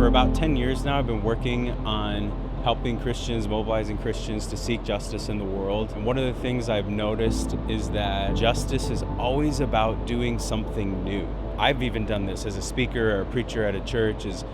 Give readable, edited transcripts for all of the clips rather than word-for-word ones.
For about 10 years now, I've been working on helping Christians, mobilizing Christians to seek justice in the world. And one of the things I've noticed is that justice is always about doing something new. I've even done this as a speaker or a preacher at a church, is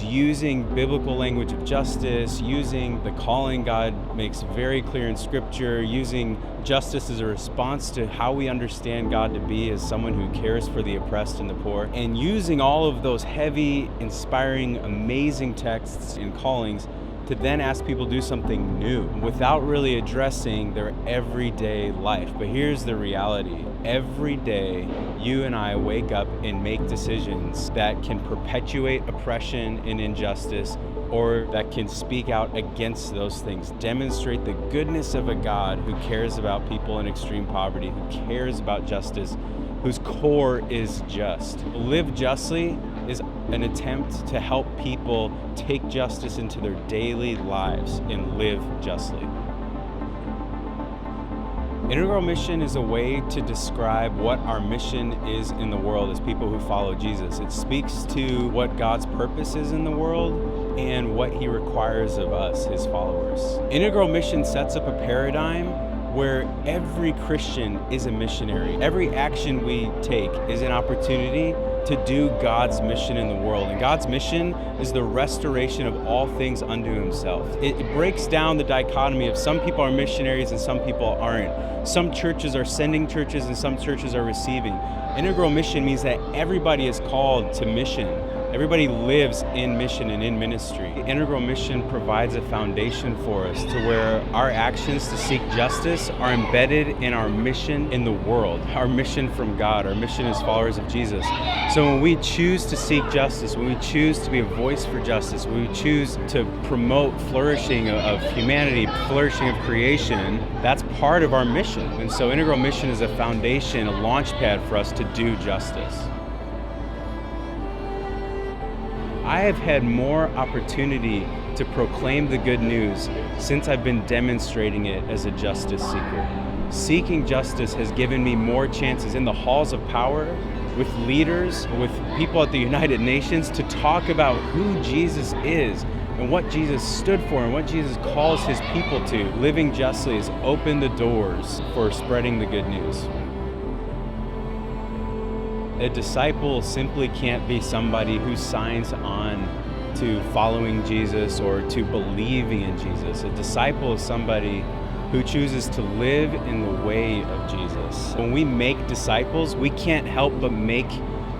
using biblical language of justice, using the calling God makes very clear in Scripture, using justice as a response to how we understand God to be as someone who cares for the oppressed and the poor, and using all of those heavy, inspiring, amazing texts and callings to then ask people to do something new without really addressing their everyday life. But here's the reality. Every day, you and I wake up and make decisions that can perpetuate oppression and injustice, or that can speak out against those things, demonstrate the goodness of a God who cares about people in extreme poverty, who cares about justice, whose core is just. Live justly is an attempt to help people take justice into their daily lives and live justly. Integral mission is a way to describe what our mission is in the world as people who follow Jesus. It speaks to what God's purpose is in the world and what He requires of us, His followers. Integral mission sets up a paradigm where every Christian is a missionary. Every action we take is an opportunity to do God's mission in the world. And God's mission is the restoration of all things unto Himself. It breaks down the dichotomy of some people are missionaries and some people aren't. Some churches are sending churches and some churches are receiving. Integral mission means that everybody is called to mission. Everybody lives in mission and in ministry. Integral mission provides a foundation for us to where our actions to seek justice are embedded in our mission in the world, our mission from God, our mission as followers of Jesus. So when we choose to seek justice, when we choose to be a voice for justice, when we choose to promote flourishing of humanity, flourishing of creation, that's part of our mission. And so integral mission is a foundation, a launch pad for us to do justice. I have had more opportunity to proclaim the good news since I've been demonstrating it as a justice seeker. Seeking justice has given me more chances in the halls of power, with leaders, with people at the United Nations, to talk about who Jesus is and what Jesus stood for and what Jesus calls His people to. Living justly has opened the doors for spreading the good news. A disciple simply can't be somebody who signs on to following Jesus or to believing in Jesus. A disciple is somebody who chooses to live in the way of Jesus. When we make disciples, we can't help but make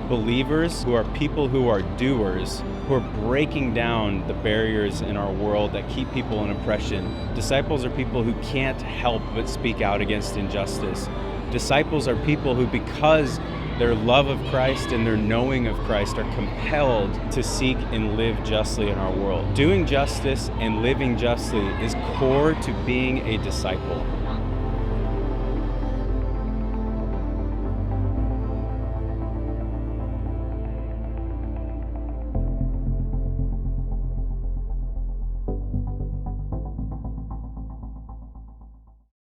believers who are people who are doers, who are breaking down the barriers in our world that keep people in oppression. Disciples are people who can't help but speak out against injustice. Disciples are people who, because their love of Christ and their knowing of Christ, are compelled to seek and live justly in our world. Doing justice and living justly is core to being a disciple.